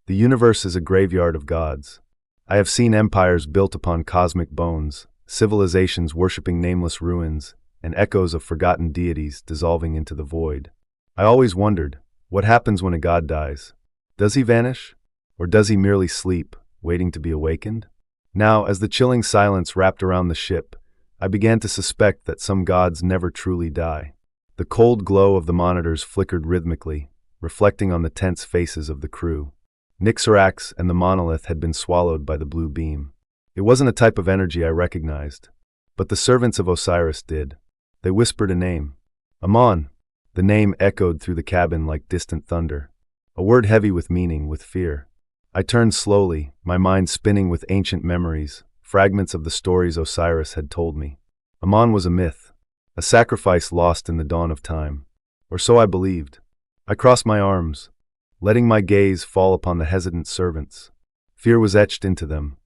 The universe is a graveyard of gods. I have seen empires built upon cosmic bones, civilizations worshipping nameless ruins, and echoes of forgotten deities dissolving into the void. I always wondered, what happens when a god dies? Does he vanish? Or does he merely sleep, waiting to be awakened? Now, as the chilling silence wrapped around the ship, I began to suspect that some gods never truly die. The cold glow of the monitors flickered rhythmically, reflecting on the tense faces of the crew. Nyxorax and the monolith had been swallowed by the blue beam. It wasn't a type of energy I recognized, but the servants of Osiris did. They whispered a name. Amon. The name echoed through the cabin like distant thunder. A word heavy with meaning, with fear. I turned slowly, my mind spinning with ancient memories, fragments of the stories Osiris had told me. Amon was a myth, a sacrifice lost in the dawn of time. Or so I believed. I crossed my arms, letting my gaze fall upon the hesitant servants. Fear was etched into them,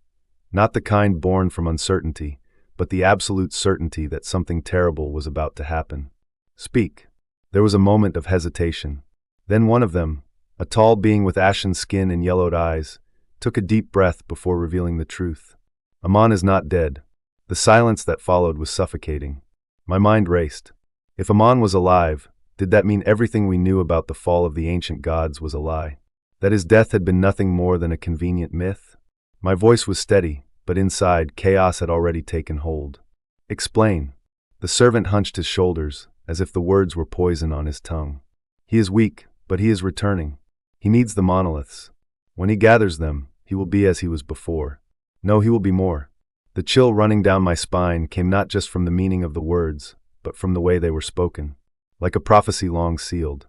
not the kind born from uncertainty, but the absolute certainty that something terrible was about to happen. Speak. There was a moment of hesitation. Then one of them, a tall being with ashen skin and yellowed eyes, took a deep breath before revealing the truth. Amon is not dead. The silence that followed was suffocating. My mind raced. If Amon was alive, did that mean everything we knew about the fall of the ancient gods was a lie? That his death had been nothing more than a convenient myth? My voice was steady, but inside, chaos had already taken hold. Explain. The servant hunched his shoulders, as if the words were poison on his tongue. He is weak, but he is returning. He needs the monoliths. When he gathers them, he will be as he was before. No, he will be more. The chill running down my spine came not just from the meaning of the words, but from the way they were spoken. Like a prophecy long sealed.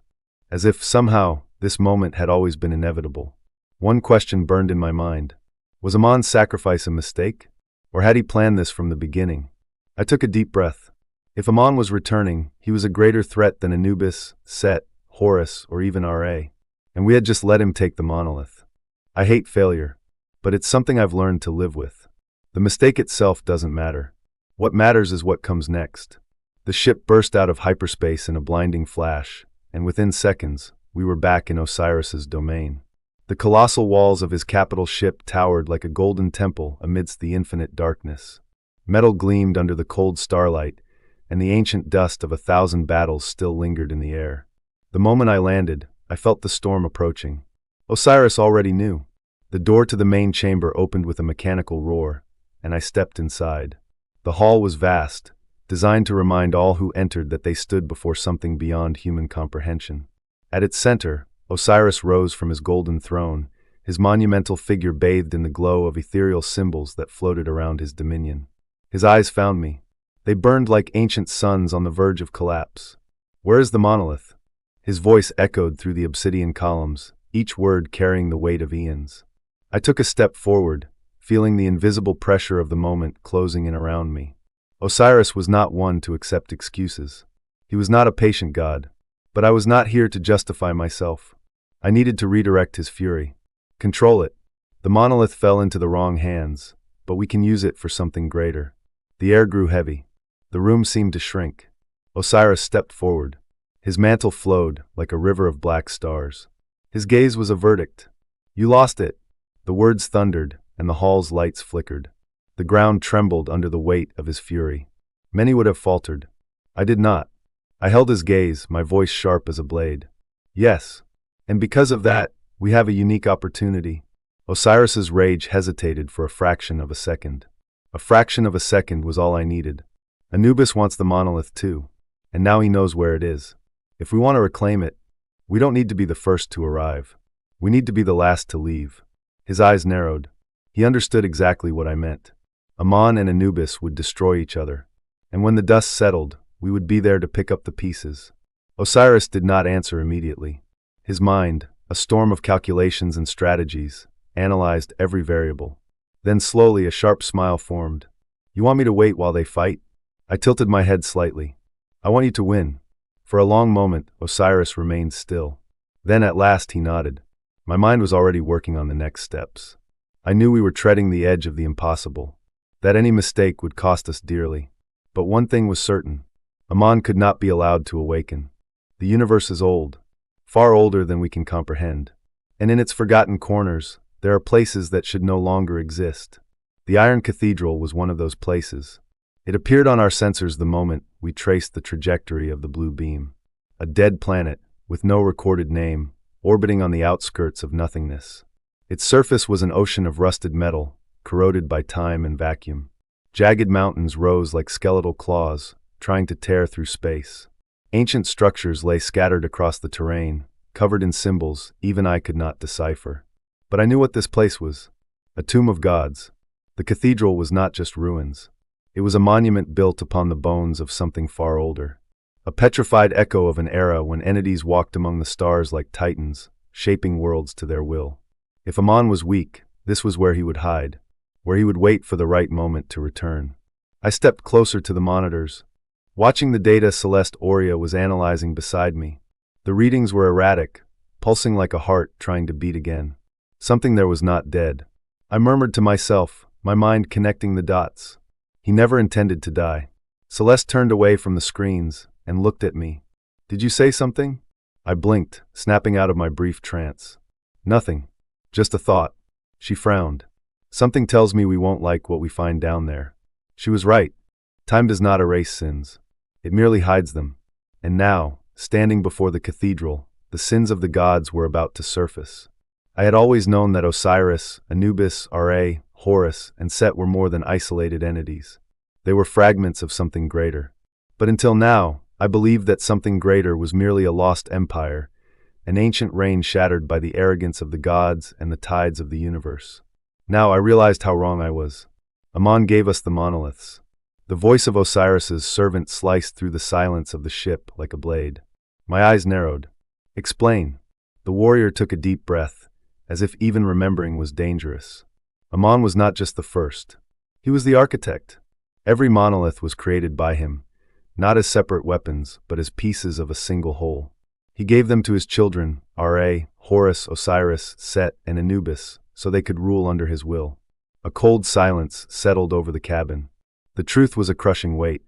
As if, somehow, this moment had always been inevitable. One question burned in my mind. Was Amon's sacrifice a mistake? Or had he planned this from the beginning? I took a deep breath. If Amon was returning, he was a greater threat than Anubis, Set, Horus, or even Ra. And we had just let him take the monolith. I hate failure, but it's something I've learned to live with. The mistake itself doesn't matter. What matters is what comes next. The ship burst out of hyperspace in a blinding flash, and within seconds, we were back in Osiris's domain. The colossal walls of his capital ship towered like a golden temple amidst the infinite darkness. Metal gleamed under the cold starlight, and the ancient dust of 1,000 battles still lingered in the air. The moment I landed, I felt the storm approaching. Osiris already knew. The door to the main chamber opened with a mechanical roar, and I stepped inside. The hall was vast, designed to remind all who entered that they stood before something beyond human comprehension. At its center, Osiris rose from his golden throne, his monumental figure bathed in the glow of ethereal symbols that floated around his dominion. His eyes found me. They burned like ancient suns on the verge of collapse. "Where is the monolith?" His voice echoed through the obsidian columns, each word carrying the weight of eons. I took a step forward, feeling the invisible pressure of the moment closing in around me. Osiris was not one to accept excuses. He was not a patient god. But I was not here to justify myself. I needed to redirect his fury. Control it. The monolith fell into the wrong hands, but we can use it for something greater. The air grew heavy. The room seemed to shrink. Osiris stepped forward. His mantle flowed like a river of black stars. His gaze was a verdict. "You lost it." The words thundered, and the hall's lights flickered. The ground trembled under the weight of his fury. Many would have faltered. I did not. I held his gaze, my voice sharp as a blade. "Yes. And because of that, we have a unique opportunity." Osiris's rage hesitated for a fraction of a second. A fraction of a second was all I needed. Anubis wants the monolith too, and now he knows where it is. If we want to reclaim it, we don't need to be the first to arrive. We need to be the last to leave. His eyes narrowed. He understood exactly what I meant. Amon and Anubis would destroy each other, and when the dust settled, we would be there to pick up the pieces. Osiris did not answer immediately. His mind, a storm of calculations and strategies, analyzed every variable. Then slowly a sharp smile formed. "You want me to wait while they fight?" I tilted my head slightly. "I want you to win." For a long moment, Osiris remained still. Then at last he nodded. My mind was already working on the next steps. I knew we were treading the edge of the impossible, that any mistake would cost us dearly. But one thing was certain. Amon could not be allowed to awaken. The universe is old, far older than we can comprehend. And in its forgotten corners, there are places that should no longer exist. The Iron Cathedral was one of those places. It appeared on our sensors the moment we traced the trajectory of the blue beam. A dead planet, with no recorded name, orbiting on the outskirts of nothingness. Its surface was an ocean of rusted metal, corroded by time and vacuum. Jagged mountains rose like skeletal claws, trying to tear through space. Ancient structures lay scattered across the terrain, covered in symbols even I could not decipher. But I knew what this place was. A tomb of gods. The cathedral was not just ruins. It was a monument built upon the bones of something far older. A petrified echo of an era when entities walked among the stars like titans, shaping worlds to their will. If Amon was weak, this was where he would hide, where he would wait for the right moment to return. I stepped closer to the monitors, watching the data Celeste Aurea was analyzing beside me. The readings were erratic, pulsing like a heart trying to beat again. Something there was not dead. I murmured to myself, my mind connecting the dots. He never intended to die. Celeste turned away from the screens and looked at me. Did you say something? I blinked, snapping out of my brief trance. Nothing. Just a thought. She frowned. Something tells me we won't like what we find down there. She was right. Time does not erase sins. It merely hides them. And now, standing before the cathedral, the sins of the gods were about to surface. I had always known that Osiris, Anubis, Ra, Horus, and Set were more than isolated entities. They were fragments of something greater. But until now, I believed that something greater was merely a lost empire, an ancient reign shattered by the arrogance of the gods and the tides of the universe. Now I realized how wrong I was. Amon gave us the monoliths. The voice of Osiris's servant sliced through the silence of the ship like a blade. My eyes narrowed. Explain. The warrior took a deep breath, as if even remembering was dangerous. Amon was not just the first. He was the architect. Every monolith was created by him, not as separate weapons, but as pieces of a single whole. He gave them to his children, Ra, Horus, Osiris, Set, and Anubis, so they could rule under his will. A cold silence settled over the cabin. The truth was a crushing weight.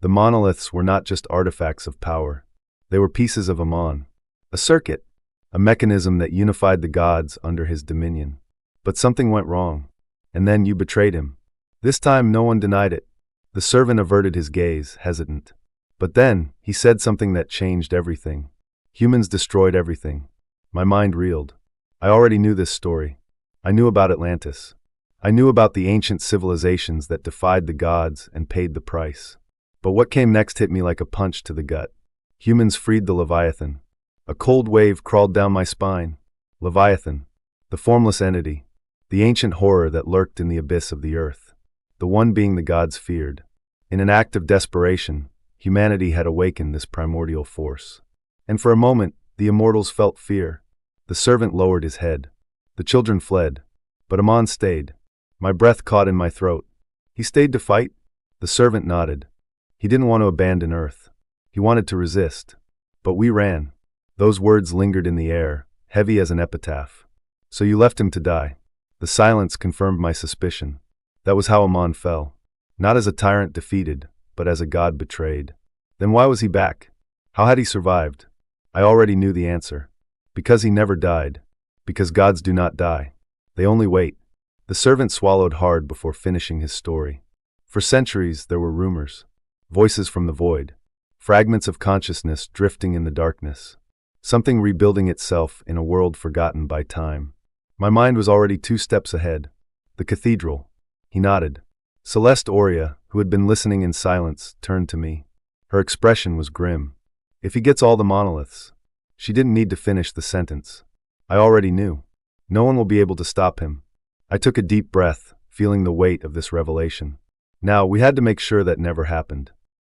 The monoliths were not just artifacts of power. They were pieces of Amon. A circuit, a mechanism that unified the gods under his dominion. But something went wrong. And then you betrayed him. This time no one denied it. The servant averted his gaze, hesitant. But then, he said something that changed everything. Humans destroyed everything. My mind reeled. I already knew this story. I knew about Atlantis. I knew about the ancient civilizations that defied the gods and paid the price. But what came next hit me like a punch to the gut. Humans freed the Leviathan. A cold wave crawled down my spine. Leviathan. The formless entity. The ancient horror that lurked in the abyss of the earth. The one being the gods feared. In an act of desperation, humanity had awakened this primordial force. And for a moment, the immortals felt fear. The servant lowered his head. The children fled. But Amon stayed. My breath caught in my throat. He stayed to fight? The servant nodded. He didn't want to abandon Earth. He wanted to resist. But we ran. Those words lingered in the air, heavy as an epitaph. So you left him to die. The silence confirmed my suspicion. That was how Amon fell. Not as a tyrant defeated, but as a god betrayed. Then why was he back? How had he survived? I already knew the answer. Because he never died. Because gods do not die. They only wait. The servant swallowed hard before finishing his story. For centuries there were rumors. Voices from the void. Fragments of consciousness drifting in the darkness. Something rebuilding itself in a world forgotten by time. My mind was already 2 steps ahead. The cathedral. He nodded. Celeste Aurea, who had been listening in silence, turned to me. Her expression was grim. If he gets all the monoliths. She didn't need to finish the sentence. I already knew. No one will be able to stop him. I took a deep breath, feeling the weight of this revelation. Now, we had to make sure that never happened.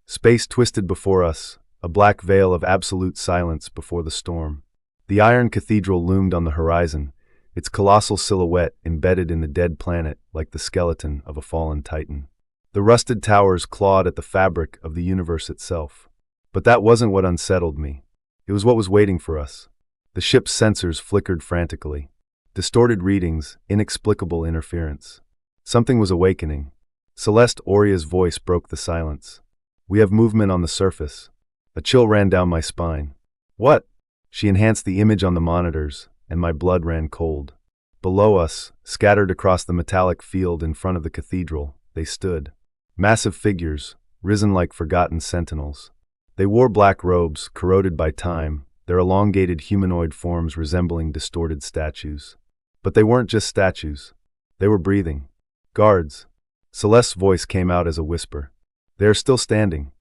Space twisted before us, a black veil of absolute silence before the storm. The Iron Cathedral loomed on the horizon, its colossal silhouette embedded in the dead planet like the skeleton of a fallen titan. The rusted towers clawed at the fabric of the universe itself. But that wasn't what unsettled me. It was what was waiting for us. The ship's sensors flickered frantically. Distorted readings, inexplicable interference. Something was awakening. Celeste Aurea's voice broke the silence. We have movement on the surface. A chill ran down my spine. What? She enhanced the image on the monitors, and my blood ran cold. Below us, scattered across the metallic field in front of the cathedral, they stood. Massive figures, risen like forgotten sentinels. They wore black robes, corroded by time, their elongated humanoid forms resembling distorted statues. But they weren't just statues. They were breathing. Guards. Celeste's voice came out as a whisper. They are still standing.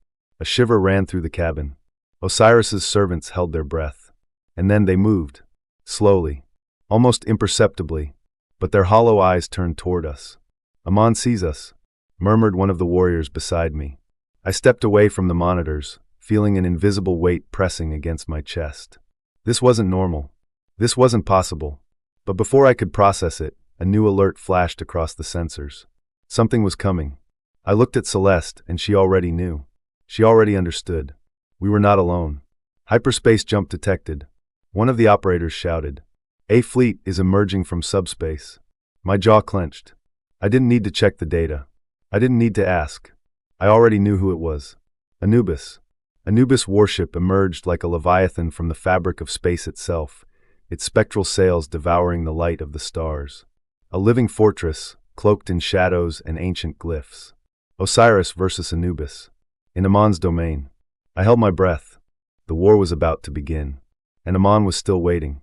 A shiver ran through the cabin. Osiris's servants held their breath. And then they moved. Slowly. Almost imperceptibly. But their hollow eyes turned toward us. Amon sees us, murmured one of the warriors beside me. I stepped away from the monitors, feeling an invisible weight pressing against my chest. This wasn't normal. This wasn't possible. But before I could process it, a new alert flashed across the sensors. Something was coming. I looked at Celeste, and she already knew. She already understood. We were not alone. Hyperspace jump detected. One of the operators shouted. A fleet is emerging from subspace. My jaw clenched. I didn't need to check the data. I didn't need to ask. I already knew who it was. Anubis. Anubis warship emerged like a leviathan from the fabric of space itself, its spectral sails devouring the light of the stars. A living fortress, cloaked in shadows and ancient glyphs. Osiris versus Anubis. In Amon's domain. I held my breath. The war was about to begin. And Amon was still waiting.